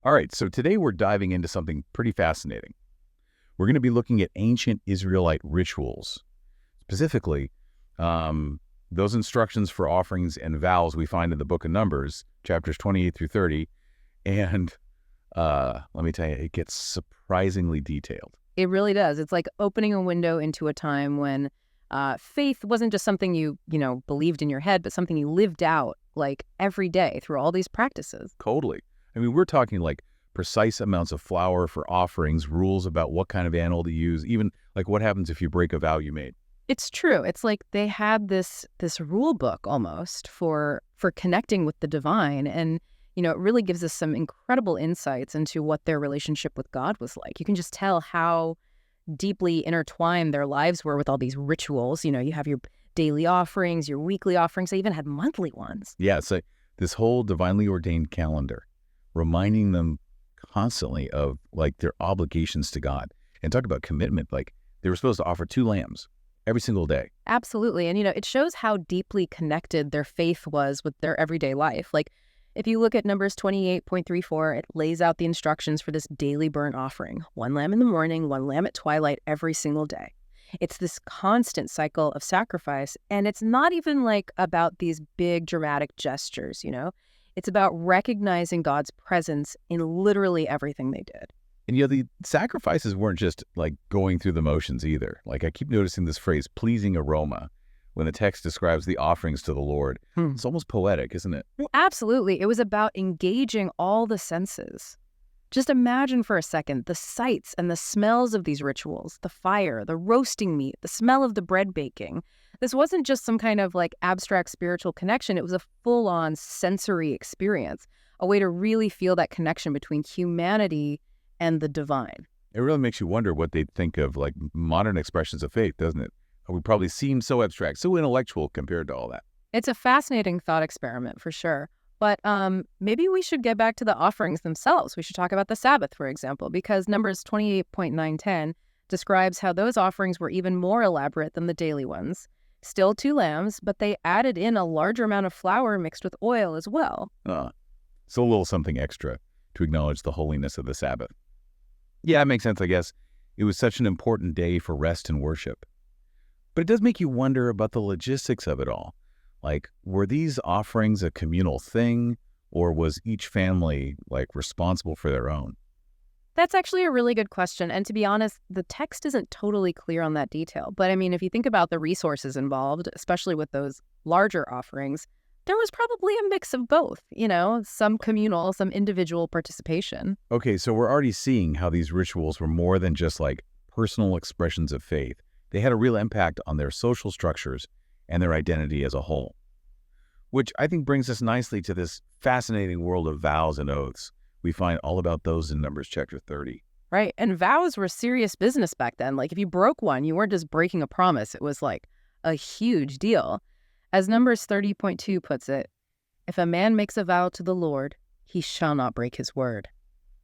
All right, so today we're diving into something pretty fascinating. We're going to be looking at ancient Israelite rituals, specifically those instructions for offerings and vows we find in the book of Numbers, chapters 28 through 30. And let me tell you, it gets surprisingly detailed. It really does. It's like opening a window into a time when faith wasn't just something you believed in your head, but something you lived out like every day through all these practices. Totally. I mean, we're talking like precise amounts of flour for offerings, rules about what kind of animal to use, even like what happens if you break a vow you made. It's true. It's like they had this rule book almost for connecting with the divine, and it really gives us some incredible insights into what their relationship with God was like. You can just tell how deeply intertwined their lives were with all these rituals. You have your daily offerings, your weekly offerings. They even had monthly ones. Yeah, so this whole divinely ordained calendar, reminding them constantly of like their obligations to God. And talk about commitment, like they were supposed to offer 2 lambs every single day. Absolutely. And, it shows how deeply connected their faith was with their everyday life. Like, if you look at Numbers 28.34, it lays out the instructions for this daily burnt offering. 1 lamb in the morning, 1 lamb at twilight every single day. It's this constant cycle of sacrifice. And it's not even like about these big dramatic gestures, It's about recognizing God's presence in literally everything they did. And the sacrifices weren't just like going through the motions either. Like I keep noticing this phrase, pleasing aroma, when the text describes the offerings to the Lord. It's almost poetic, isn't it? Well, absolutely. It was about engaging all the senses. Just imagine for a second the sights and the smells of these rituals, the fire, the roasting meat, the smell of the bread baking. This wasn't just some kind of like abstract spiritual connection. It was a full-on sensory experience, a way to really feel that connection between humanity and the divine. It really makes you wonder what they'd think of like modern expressions of faith, doesn't it? We probably seem so abstract, so intellectual compared to all that. It's a fascinating thought experiment for sure. But maybe we should get back to the offerings themselves. We should talk about the Sabbath, for example, because Numbers 28.910 describes how those offerings were even more elaborate than the daily ones. Still 2 lambs, but they added in a larger amount of flour mixed with oil as well. So a little something extra to acknowledge the holiness of the Sabbath. Yeah, it makes sense, I guess. It was such an important day for rest and worship. But it does make you wonder about the logistics of it all. Like, were these offerings a communal thing, or was each family, like, responsible for their own? That's actually a really good question. And to be honest, the text isn't totally clear on that detail. But I mean, if you think about the resources involved, especially with those larger offerings, there was probably a mix of both, some communal, some individual participation. Okay, so we're already seeing how these rituals were more than just like personal expressions of faith. They had a real impact on their social structures and their identity as a whole. Which I think brings us nicely to this fascinating world of vows and oaths. We find all about those in Numbers chapter 30. Right, and vows were serious business back then. Like if you broke one, you weren't just breaking a promise. It was like a huge deal. As Numbers 30.2 puts it, if a man makes a vow to the Lord, he shall not break his word.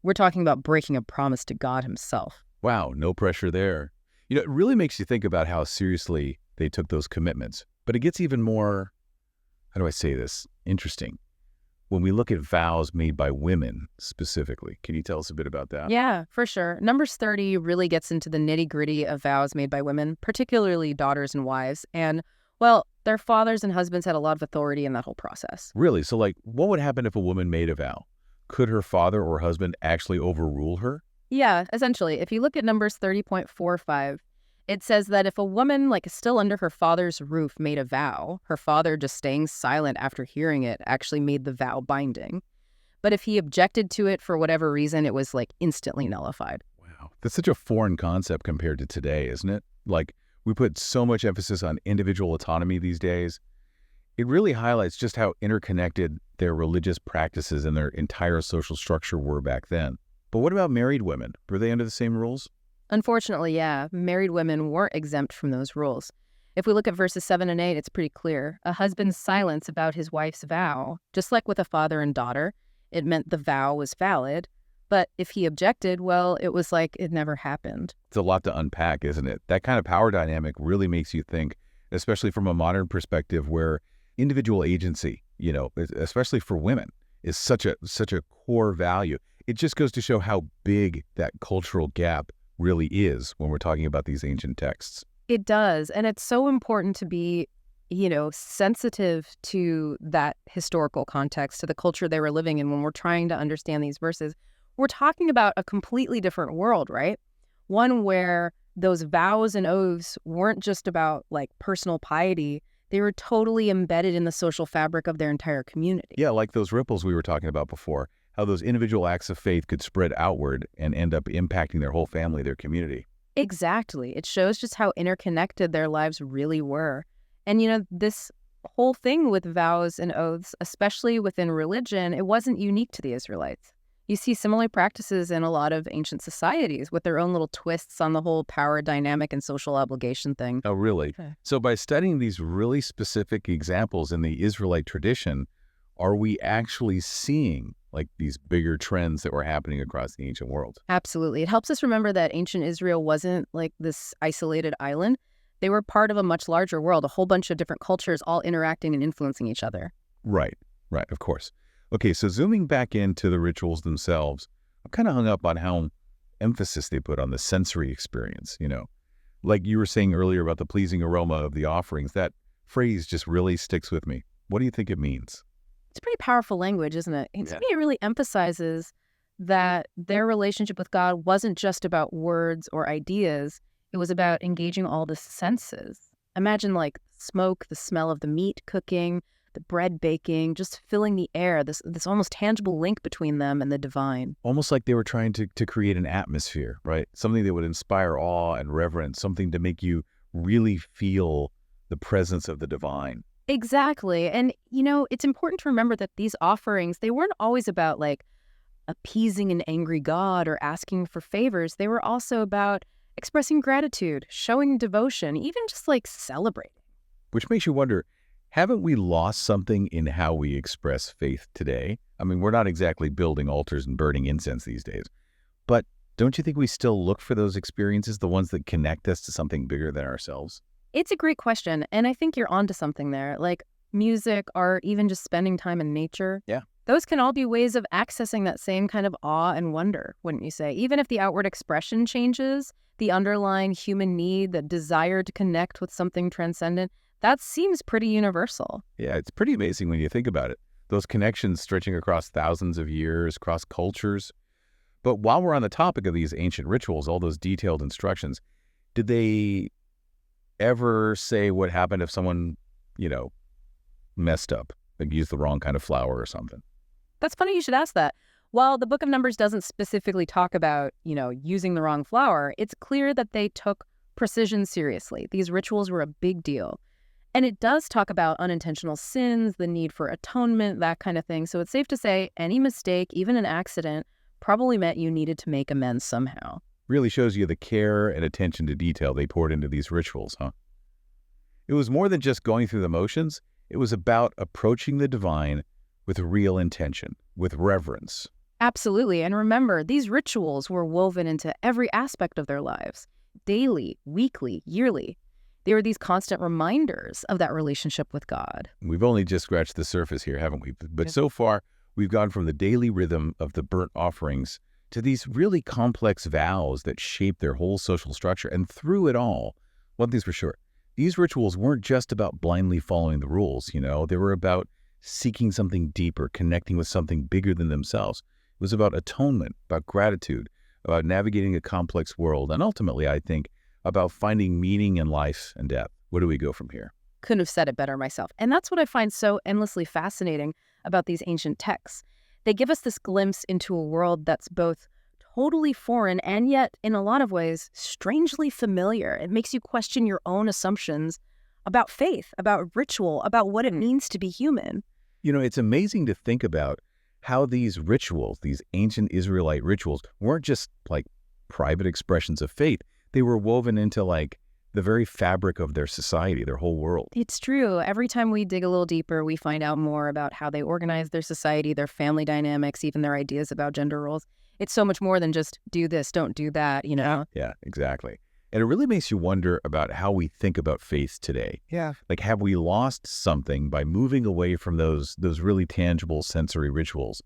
We're talking about breaking a promise to God himself. Wow, no pressure there. It really makes you think about how seriously they took those commitments. But it gets even more, how do I say this, interesting. When we look at vows made by women specifically, can you tell us a bit about that? Yeah, for sure. Numbers 30 really gets into the nitty-gritty of vows made by women, particularly daughters and wives. And, well, their fathers and husbands had a lot of authority in that whole process. Really? So, like, what would happen if a woman made a vow? Could her father or husband actually overrule her? Yeah, essentially. If you look at Numbers 30.45, it says that if a woman, like, is still under her father's roof made a vow, her father just staying silent after hearing it actually made the vow binding. But if he objected to it for whatever reason, it was, like, instantly nullified. Wow. That's such a foreign concept compared to today, isn't it? Like, we put so much emphasis on individual autonomy these days. It really highlights just how interconnected their religious practices and their entire social structure were back then. But what about married women? Were they under the same rules? Unfortunately, yeah, married women weren't exempt from those rules. If we look at verses 7 and 8, it's pretty clear. A husband's silence about his wife's vow, just like with a father and daughter, it meant the vow was valid. But if he objected, well, it was like it never happened. It's a lot to unpack, isn't it? That kind of power dynamic really makes you think, especially from a modern perspective where individual agency, especially for women, is such a core value. It just goes to show how big that cultural gap really is when we're talking about these ancient texts. It does. And it's so important to be, sensitive to that historical context, to the culture they were living in when we're trying to understand these verses. We're talking about a completely different world, right? One where those vows and oaths weren't just about like personal piety. They were totally embedded in the social fabric of their entire community. Yeah, like those ripples we were talking about before, how those individual acts of faith could spread outward and end up impacting their whole family, their community. Exactly. It shows just how interconnected their lives really were. And, this whole thing with vows and oaths, especially within religion, it wasn't unique to the Israelites. You see similar practices in a lot of ancient societies with their own little twists on the whole power dynamic and social obligation thing. Oh, really? Okay. So by studying these really specific examples in the Israelite tradition, are we actually seeing like these bigger trends that were happening across the ancient world? Absolutely. It helps us remember that ancient Israel wasn't like this isolated island. They were part of a much larger world, a whole bunch of different cultures all interacting and influencing each other. Right, of course. Okay, so zooming back into the rituals themselves, I'm kind of hung up on how emphasis they put on the sensory experience, Like you were saying earlier about the pleasing aroma of the offerings, that phrase just really sticks with me. What do you think it means? It's pretty powerful language, isn't it? And to Yeah. me, it really emphasizes that their relationship with God wasn't just about words or ideas. It was about engaging all the senses. Imagine like smoke, the smell of the meat cooking, the bread baking, just filling the air, this almost tangible link between them and the divine. Almost like they were trying to create an atmosphere, right? Something that would inspire awe and reverence, something to make you really feel the presence of the divine. Exactly. And, it's important to remember that these offerings, they weren't always about like appeasing an angry God or asking for favors. They were also about expressing gratitude, showing devotion, even just like celebrating. Which makes you wonder, haven't we lost something in how we express faith today? I mean, we're not exactly building altars and burning incense these days. But don't you think we still look for those experiences, the ones that connect us to something bigger than ourselves? It's a great question. And I think you're onto something there. Like music, art, even just spending time in nature. Yeah. Those can all be ways of accessing that same kind of awe and wonder, wouldn't you say? Even if the outward expression changes, the underlying human need, the desire to connect with something transcendent, that seems pretty universal. Yeah, it's pretty amazing when you think about it. Those connections stretching across thousands of years, across cultures. But while we're on the topic of these ancient rituals, all those detailed instructions, did they ever say what happened if someone, messed up, like used the wrong kind of flour or something? That's funny you should ask that. While the Book of Numbers doesn't specifically talk about, using the wrong flour, it's clear that they took precision seriously. These rituals were a big deal. And it does talk about unintentional sins, the need for atonement, that kind of thing. So it's safe to say any mistake, even an accident, probably meant you needed to make amends somehow. Really shows you the care and attention to detail they poured into these rituals, huh? It was more than just going through the motions. It was about approaching the divine with real intention, with reverence. Absolutely. And remember, these rituals were woven into every aspect of their lives, daily, weekly, yearly. They were these constant reminders of that relationship with God. We've only just scratched the surface here, haven't we? But Yeah. so far, we've gone from the daily rhythm of the burnt offerings to these really complex vows that shape their whole social structure. And through it all, one thing's for sure, these rituals weren't just about blindly following the rules, They were about seeking something deeper, connecting with something bigger than themselves. It was about atonement, about gratitude, about navigating a complex world, and ultimately, I think, about finding meaning in life and death. Where do we go from here? Couldn't have said it better myself. And that's what I find so endlessly fascinating about these ancient texts. They give us this glimpse into a world that's both totally foreign and yet, in a lot of ways, strangely familiar. It makes you question your own assumptions about faith, about ritual, about what it means to be human. It's amazing to think about how these rituals, these ancient Israelite rituals, weren't just like private expressions of faith. They were woven into like the very fabric of their society, their whole world. It's true. Every time we dig a little deeper, we find out more about how they organize their society, their family dynamics, even their ideas about gender roles. It's so much more than just do this, don't do that, Yeah, exactly. And it really makes you wonder about how we think about faith today. Yeah. Like, have we lost something by moving away from those really tangible sensory rituals?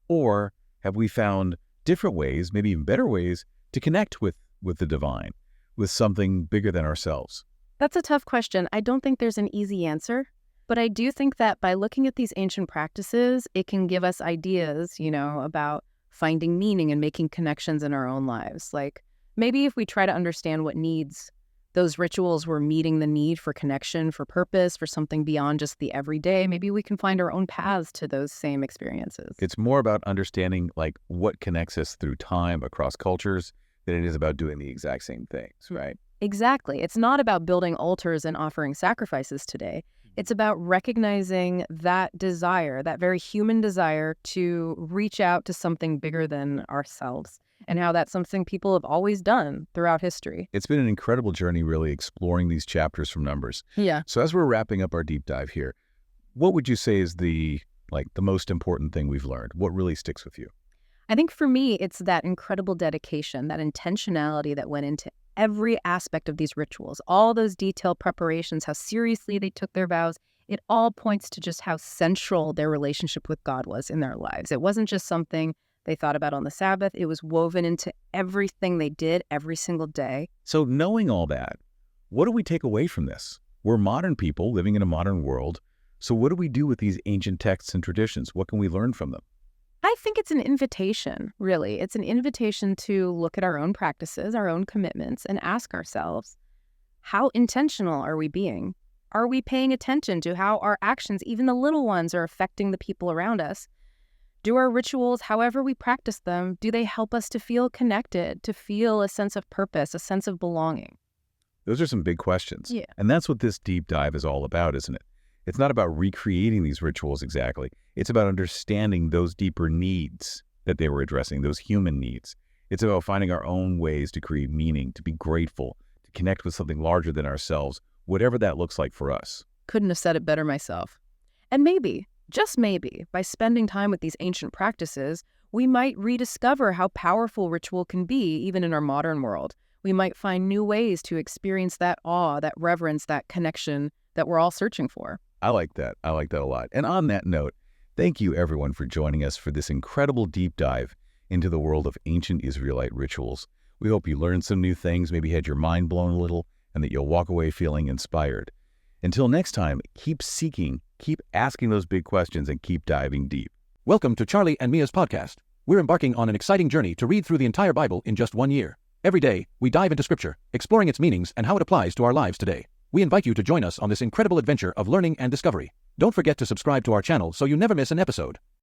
Or Have we found different ways, maybe even better ways, to connect with the divine, with something bigger than ourselves? That's a tough question. I don't think there's an easy answer, but I do think that by looking at these ancient practices, it can give us ideas, about finding meaning and making connections in our own lives. Like maybe if we try to understand what needs those rituals were meeting the need for connection, for purpose, for something beyond just the everyday, maybe we can find our own paths to those same experiences. It's more about understanding like what connects us through time across cultures than it is about doing the exact same things, right? Exactly. It's not about building altars and offering sacrifices today. It's about recognizing that desire, that very human desire to reach out to something bigger than ourselves, and how that's something people have always done throughout history. It's been an incredible journey really exploring these chapters from Numbers. Yeah. So as we're wrapping up our deep dive here, what would you say is the most important thing we've learned? What really sticks with you? I think for me, it's that incredible dedication, that intentionality that went into every aspect of these rituals, all those detailed preparations, how seriously they took their vows. It all points to just how central their relationship with God was in their lives. It wasn't just something they thought about on the Sabbath. It was woven into everything they did every single day. So knowing all that, what do we take away from this? We're modern people living in a modern world. So what do we do with these ancient texts and traditions? What can we learn from them? I think it's an invitation, really. It's an invitation to look at our own practices, our own commitments, and ask ourselves, how intentional are we being? Are we paying attention to how our actions, even the little ones, are affecting the people around us? Do our rituals, however we practice them, do they help us to feel connected, to feel a sense of purpose, a sense of belonging? Those are some big questions. Yeah. And that's what this deep dive is all about, isn't it? It's not about recreating these rituals exactly. It's about understanding those deeper needs that they were addressing, those human needs. It's about finding our own ways to create meaning, to be grateful, to connect with something larger than ourselves, whatever that looks like for us. Couldn't have said it better myself. And maybe, just maybe, by spending time with these ancient practices, we might rediscover how powerful ritual can be even in our modern world. We might find new ways to experience that awe, that reverence, that connection that we're all searching for. I like that. I like that a lot. And on that note, thank you everyone for joining us for this incredible deep dive into the world of ancient Israelite rituals. We hope you learned some new things, maybe had your mind blown a little, and that you'll walk away feeling inspired. Until next time, keep seeking, keep asking those big questions, and keep diving deep. Welcome to Charlie and Mia's podcast. We're embarking on an exciting journey to read through the entire Bible in just 1 year. Every day, we dive into Scripture, exploring its meanings and how it applies to our lives today. We invite you to join us on this incredible adventure of learning and discovery. Don't forget to subscribe to our channel so you never miss an episode.